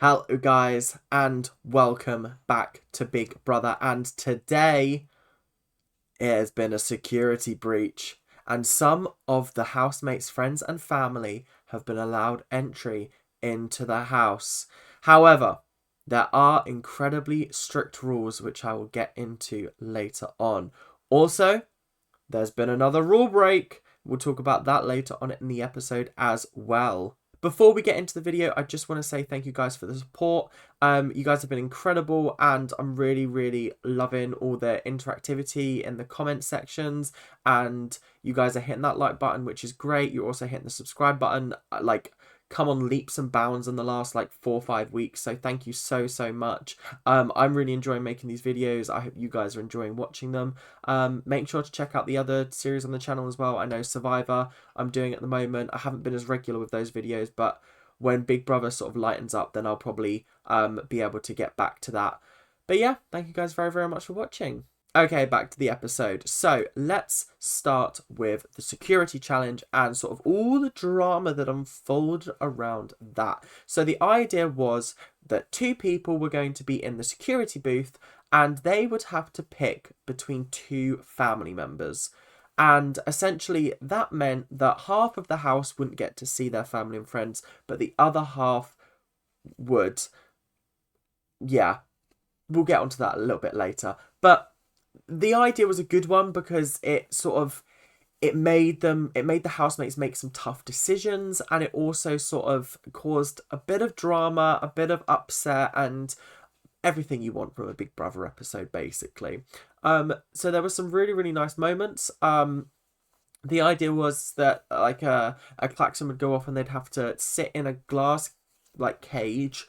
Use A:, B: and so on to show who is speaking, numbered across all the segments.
A: Hello guys and welcome back to Big Brother, and today it has been a security breach and some of the housemates' friends and family have been allowed entry into the house. However, there are incredibly strict rules which I will get into later on. Also, there's been another rule break. We'll talk about that later on in the episode as well. Before we get into the video, I just want to say thank you guys for the support. You guys have been incredible, and I'm really loving all the interactivity in the comment sections, and you guys are hitting that like button, which is great. You're also hitting the subscribe button, come on leaps and bounds in the last 4 or 5 weeks, so thank you so much. I'm really enjoying making these videos. I hope you guys are enjoying watching them. Make sure to check out the other series on the channel as well. I know Survivor I'm doing at the moment. I haven't been as regular with those videos, but when Big Brother sort of lightens up, then I'll probably be able to get back to that. But yeah, thank you guys very much for watching. Okay, back to the episode. So let's start with the security challenge and sort of all the drama that unfolded around that. So the idea was that 2 people were going to be in the security booth and they would have to pick between 2 family members. And essentially that meant that half of the house wouldn't get to see their family and friends, but the other half would. Yeah, we'll get onto that a little bit later. But the idea was a good one because it made the housemates make some tough decisions, and it also sort of caused a bit of drama, a bit of upset, and everything you want from a Big Brother episode, basically. So there were some really nice moments. The idea was that a klaxon would go off and they'd have to sit in a glass cage,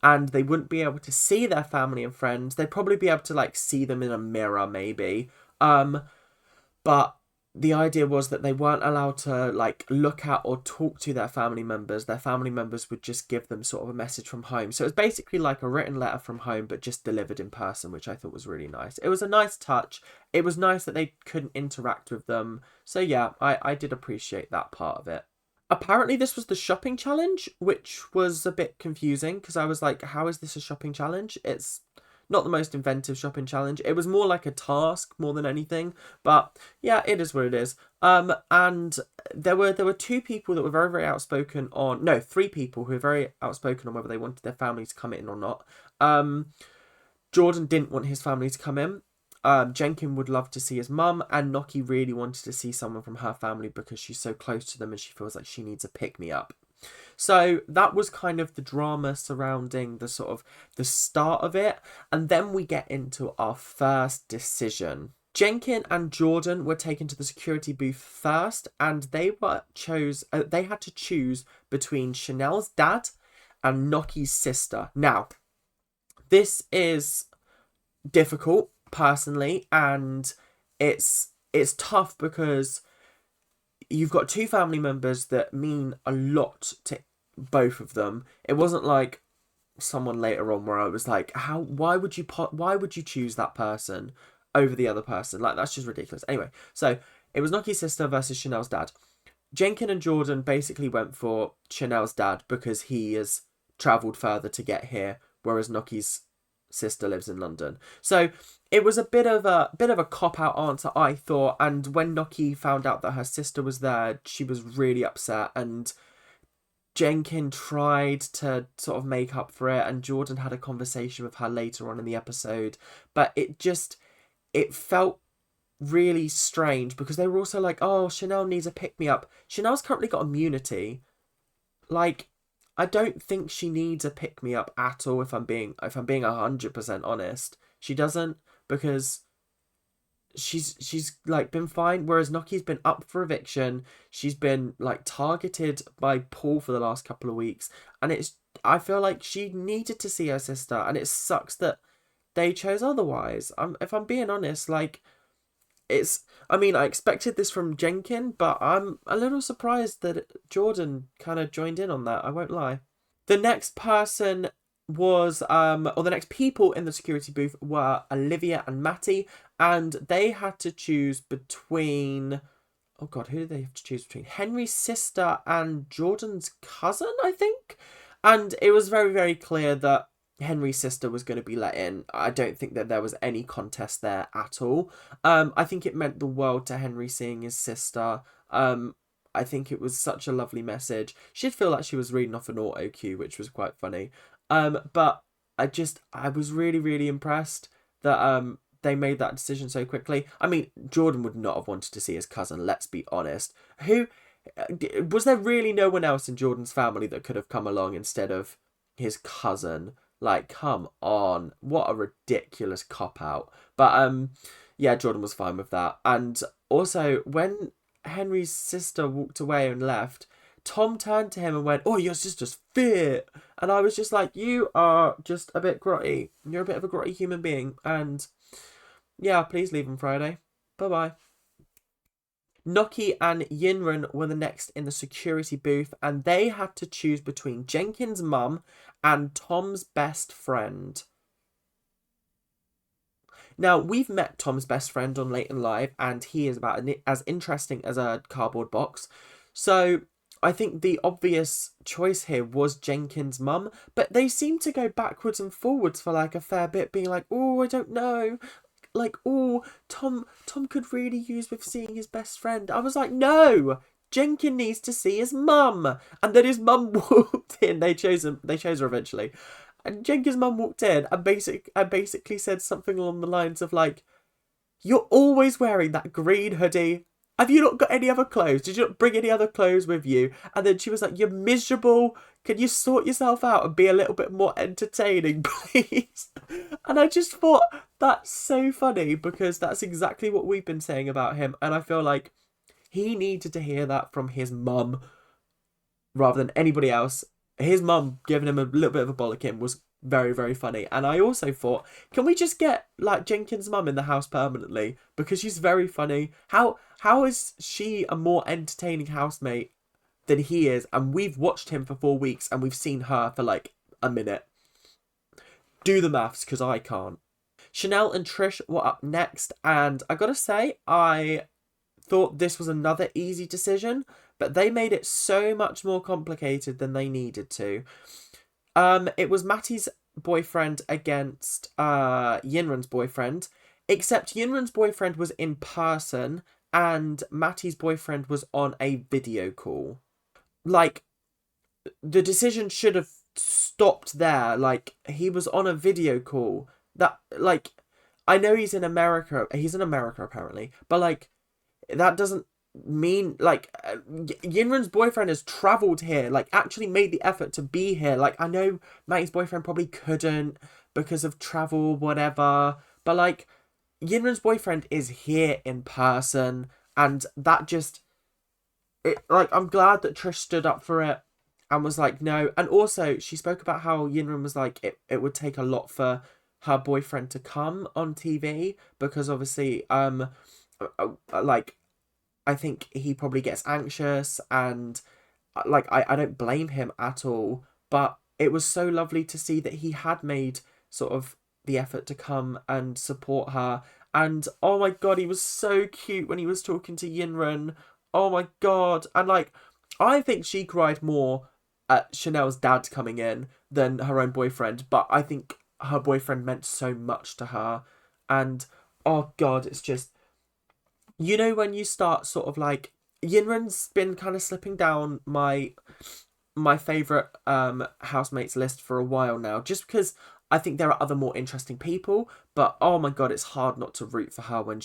A: and they wouldn't be able to see their family and friends. They'd probably be able to see them in a mirror maybe. But the idea was that they weren't allowed to look at or talk to their family members. Their family members would just give them sort of a message from home. So it was basically like a written letter from home, but just delivered in person, which I thought was really nice. It was a nice touch. It was nice that they couldn't interact with them. So yeah, I did appreciate that part of it. Apparently this was the shopping challenge, which was a bit confusing because I was like, how is this a shopping challenge? It's not the most inventive shopping challenge. It was more like a task more than anything, but yeah, it is what it is. And there were 2 people that were very outspoken on, no, 3 people who were very outspoken on whether they wanted their family to come in or not. Jordan didn't want his family to come in. Jenkin would love to see his mum, and Noki really wanted to see someone from her family because she's so close to them and she feels like she needs a pick-me-up. So that was kind of the drama surrounding the sort of the start of it, and then we get into our first decision. Jenkin and Jordan were taken to the security booth first, and they had to choose between Chanel's dad and Noki's sister. Now, this is difficult personally, and it's tough because you've got 2 family members that mean a lot to both of them. It wasn't like someone later on where I was like, why would you choose that person over the other person? That's just ridiculous. Anyway, so it was Noki's sister versus Chanel's dad. Jenkin and Jordan basically went for Chanel's dad because he has travelled further to get here, whereas Noki's sister lives in London. So it was a bit of a cop-out answer, I thought, and when Noki found out that her sister was there, she was really upset, and Jenkin tried to sort of make up for it, and Jordan had a conversation with her later on in the episode, but it felt really strange because they were also like, oh, Chanel needs a pick-me-up. Chanel's currently got immunity. I don't think she needs a pick-me-up at all, if I'm being 100% honest. She doesn't, because she's been fine, whereas Noki's been up for eviction. She's been targeted by Paul for the last couple of weeks, and I feel like she needed to see her sister, and it sucks that they chose otherwise. If I'm being honest, I expected this from Jenkin, but I'm a little surprised that Jordan kind of joined in on that, I won't lie. The next person was, or the next people in the security booth were Olivia and Matty, and they had to choose between, oh god, who did they have to choose between? Henry's sister and Jordan's cousin, I think? And it was very, very clear that Henry's sister was going to be let in. I don't think that there was any contest there at all. I think it meant the world to Henry seeing his sister. I think it was such a lovely message. She'd feel like she was reading off an auto cue, which was quite funny. But I was really, really impressed that they made that decision so quickly. I mean, Jordan would not have wanted to see his cousin, let's be honest. Who was there really no one else in Jordan's family that could have come along instead of his cousin? Like, come on, what a ridiculous cop out. But yeah, Jordan was fine with that. And also, when Henry's sister walked away and left, Tom turned to him and went, "Oh, your sister's fit." And I was just like, "You are just a bit grotty. You're a bit of a grotty human being." And yeah, please leave on Friday. Bye bye. Noki and Yinrun were the next in the security booth, and they had to choose between Jenkin's mum and Tom's best friend. Now, we've met Tom's best friend on Late and Live, and he is about as interesting as a cardboard box. So I think the obvious choice here was Jenkin's mum, but they seem to go backwards and forwards for like a fair bit, being like, "Oh, I don't know. Like, oh, Tom could really use with seeing his best friend." I was like, "No, Jenkin needs to see his mum." And then his mum walked in. They chose her eventually. And Jenkin's mum walked in and basically said something along the lines of like, "You're always wearing that green hoodie. Have you not got any other clothes? Did you not bring any other clothes with you?" And then she was like, "You're miserable. Can you sort yourself out and be a little bit more entertaining, please?" And I just thought that's so funny because that's exactly what we've been saying about him. And I feel like he needed to hear that from his mum rather than anybody else. His mum giving him a little bit of a bollocking was very, very funny. And I also thought, can we just get like Jenkin's mum in the house permanently? Because she's very funny. How is she a more entertaining housemate than he is? And we've watched him for 4 weeks and we've seen her for like a minute. Do the maths, because I can't. Chanel and Trish were up next, and I gotta say, I thought this was another easy decision, but they made it so much more complicated than they needed to. It was Matty's boyfriend against Yinrun's boyfriend, except Yinrun's boyfriend was in person and Matty's boyfriend was on a video call. Like, the decision should have stopped there. Like, he was on a video call. That, like, I know he's in America. He's in America, apparently. But, like, that doesn't mean, like, Yinrun's boyfriend has travelled here. Like, actually made the effort to be here. Like, I know Matty's boyfriend probably couldn't because of travel, whatever. But, like, Yinrun's boyfriend is here in person. And that just... like, I'm glad that Trish stood up for it and was like, no. And also, she spoke about how Yinrun was like, it would take a lot for her boyfriend to come on TV because obviously, like, I think he probably gets anxious and, like, I don't blame him at all. But it was so lovely to see that he had made sort of the effort to come and support her. And, oh my God, he was so cute when he was talking to Yinrun. Oh my God. And, like, I think she cried more at Chanel's dad coming in than her own boyfriend, but I think her boyfriend meant so much to her. And oh God, it's just, you know, when you start sort of like, Yinrun's been kind of slipping down my favorite housemates list for a while now, just because I think there are other more interesting people. But oh my God, it's hard not to root for her when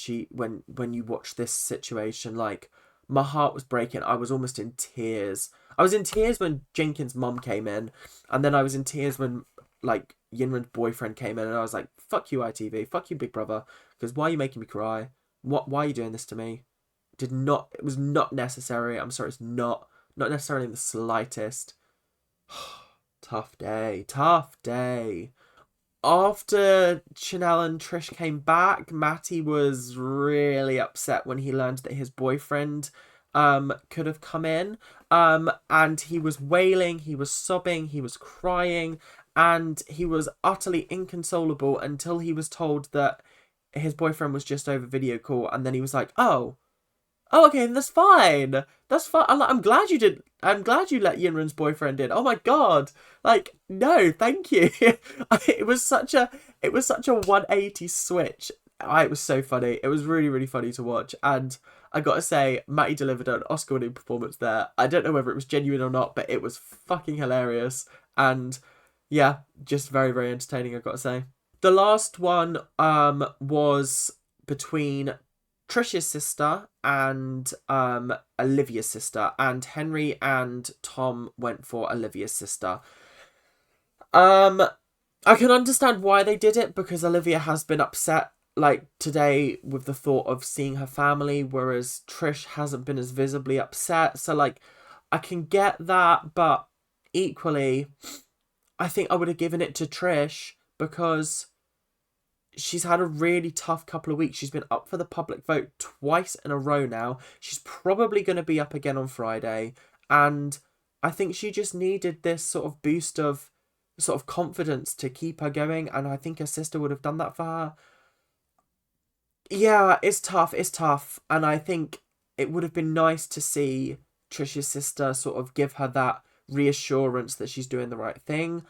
A: you watch this situation. Like, my heart was breaking. I was almost in tears. I was in tears when Jenkin's mum came in, and then I was in tears when, like, Yinrun's boyfriend came in, and I was like, fuck you, ITV, fuck you, Big Brother, because why are you making me cry? Why are you doing this to me? It was not necessary. I'm sorry, it's not necessarily in the slightest. Tough day. After Chanel and Trish came back, Matty was really upset when he learned that his boyfriend could have come in. And he was wailing, he was sobbing, he was crying, and he was utterly inconsolable until he was told that his boyfriend was just over video call, and then he was like, oh, Oh, okay, that's fine. That's fine. I'm glad you did. I'm glad you let Yinran's boyfriend in. Oh my god. Like, no, thank you. It was such a 180 switch. It was so funny. It was really, really funny to watch. And I gotta say, Matty delivered an Oscar-winning performance there. I don't know whether it was genuine or not, but it was fucking hilarious. And yeah, just very, very entertaining, I gotta say. The last one was between Trish's sister and Olivia's sister, and Henry and Tom went for Olivia's sister. I can understand why they did it, because Olivia has been upset like today with the thought of seeing her family, whereas Trish hasn't been as visibly upset. So like, I can get that, but equally, I think I would have given it to Trish because she's had a really tough couple of weeks. She's been up for the public vote twice in a row now. She's probably going to be up again on Friday. And I think she just needed this sort of boost of sort of confidence to keep her going. And I think her sister would have done that for her. Yeah, it's tough. It's tough. And I think it would have been nice to see Trish's sister sort of give her that reassurance that she's doing the right thing.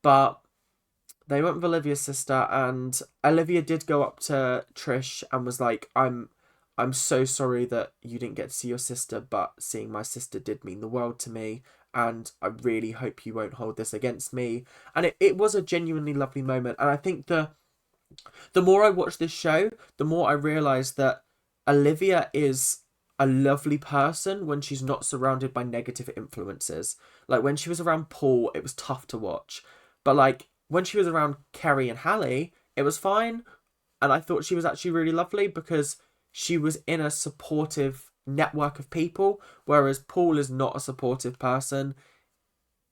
A: But they went with Olivia's sister, and Olivia did go up to Trish and was like, I'm so sorry that you didn't get to see your sister, but seeing my sister did mean the world to me, and I really hope you won't hold this against me. And it was a genuinely lovely moment. And I think the more I watch this show, the more I realise that Olivia is a lovely person when she's not surrounded by negative influences. Like, when she was around Paul, it was tough to watch. But, like, when she was around Kerry and Hallie, it was fine. And I thought she was actually really lovely because she was in a supportive network of people, whereas Paul is not a supportive person.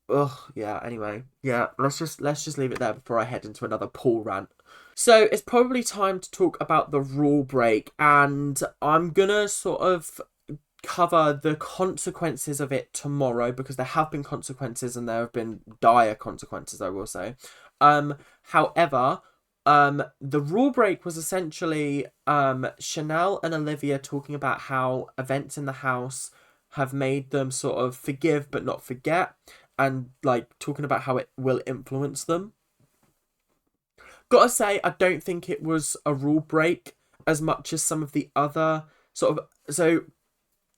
A: Ugh, yeah, anyway. Yeah, let's just leave it there before I head into another Paul rant. So it's probably time to talk about the rule break, and I'm gonna sort of cover the consequences of it tomorrow, because there have been consequences and there have been dire consequences, I will say. However, the rule break was essentially Chanel and Olivia talking about how events in the house have made them sort of forgive but not forget, and like talking about how it will influence them. Gotta say, I don't think it was a rule break as much as some of the other sort of... So,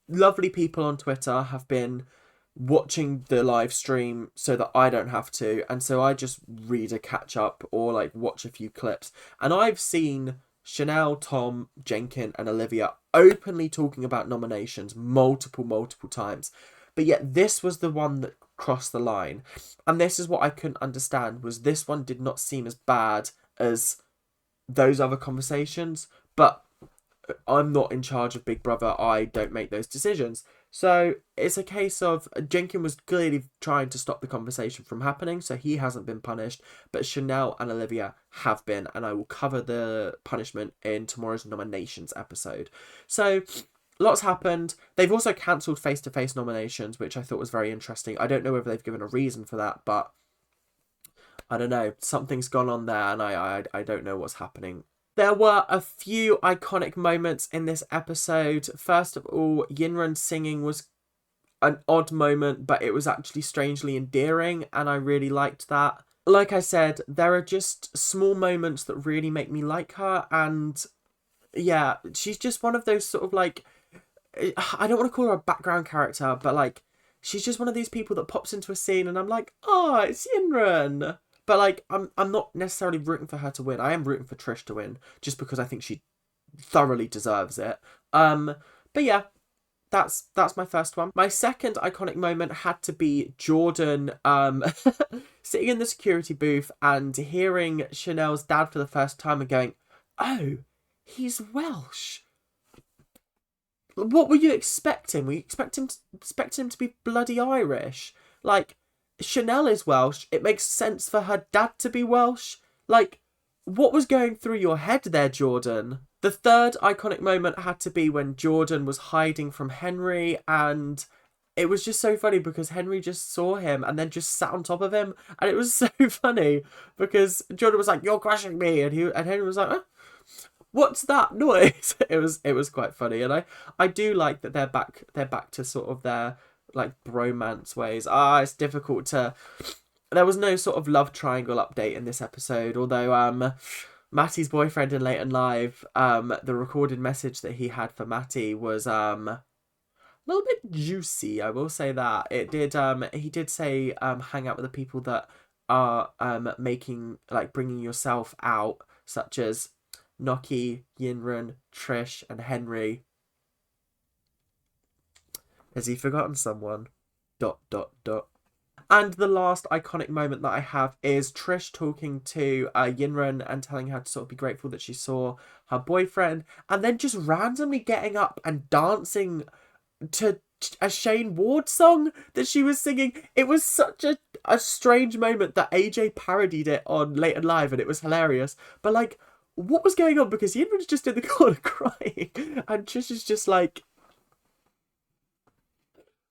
A: lovely people on Twitter have been watching the live stream so that I don't have to, and so I just read a catch up or like watch a few clips, and I've seen Chanel, Tom, Jenkin and Olivia openly talking about nominations multiple times, but yet this was the one that crossed the line. And this is what I couldn't understand, was this one did not seem as bad as those other conversations, but I'm not in charge of Big Brother. I don't make those decisions. So it's a case of Jenkin was clearly trying to stop the conversation from happening, so he hasn't been punished, but Chanel and Olivia have been, and I will cover the punishment in tomorrow's nominations episode. So lots happened. They've also cancelled face-to-face nominations, which I thought was very interesting. I don't know whether they've given a reason for that, but I don't know. Something's gone on there, and I don't know what's happening. There were a few iconic moments in this episode. First of all, Yinran singing was an odd moment, but it was actually strangely endearing, and I really liked that. Like I said, there are just small moments that really make me like her, and yeah, she's just one of those sort of like... I don't want to call her a background character, but like, she's just one of these people that pops into a scene and I'm like, oh, it's Yinran. But like, I'm not necessarily rooting for her to win. I am rooting for Trish to win, just because I think she thoroughly deserves it. But yeah, that's my first one. My second iconic moment had to be Jordan sitting in the security booth and hearing Chanel's dad for the first time and going, oh, he's Welsh. What were you expecting? Were you expecting him to be bloody Irish? Like, Chanel is Welsh. It makes sense for her dad to be Welsh. Like, what was going through your head there, Jordan? The third iconic moment had to be when Jordan was hiding from Henry, and it was just so funny because Henry just saw him and then just sat on top of him, and it was so funny because Jordan was like, "You're crushing me," and Henry was like, "Huh?" what's that noise? It was quite funny, and I do like that they're back to sort of their like bromance ways. It's difficult to. There was no sort of love triangle update in this episode, although Matty's boyfriend in Late and Live, the recorded message that he had for Matty was a little bit juicy. I will say that it did. He did say hang out with the people that are making like bringing yourself out, such as Noki, Yinrun, Trish, and Henry. Has he forgotten someone? Dot dot dot. And the last iconic moment that I have is Trish talking to Yinrun and telling her to sort of be grateful that she saw her boyfriend, and then just randomly getting up and dancing to a Shane Ward song that she was singing. It was such a strange moment that AJ parodied it on Late and Live, and it was hilarious. But like, what was going on? Because Yinrun's just in the corner crying, and Trish is just like,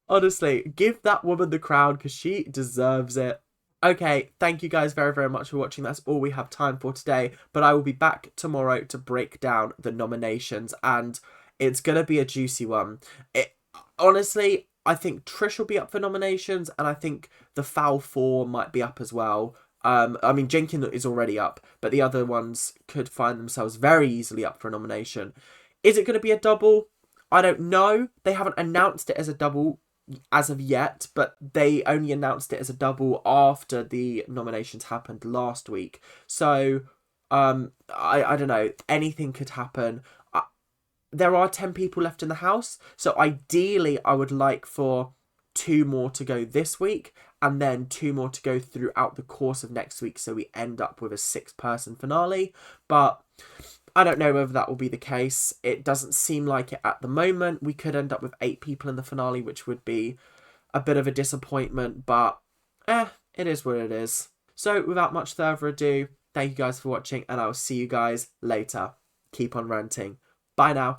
A: honestly, give that woman the crown because she deserves it. Okay, thank you guys very, very much for watching. That's all we have time for today. But I will be back tomorrow to break down the nominations, and it's going to be a juicy one. Honestly, I think Trish will be up for nominations, and I think the Foul Four might be up as well. I mean, Jenkin is already up, but the other ones could find themselves very easily up for a nomination. Is it going to be a double? I don't know. They haven't announced it as a double as of yet, but they only announced it as a double after the nominations happened last week. So, I don't know. Anything could happen. There are 10 people left in the house, so ideally I would like for 2 more to go this week and then 2 more to go throughout the course of next week, so we end up with a 6-person finale. But I don't know whether that will be the case. It doesn't seem like it at the moment. We could end up with 8 people in the finale, which would be a bit of a disappointment, but it is what it is. So without much further ado, thank you guys for watching, and I will see you guys later. Keep on ranting. Bye now.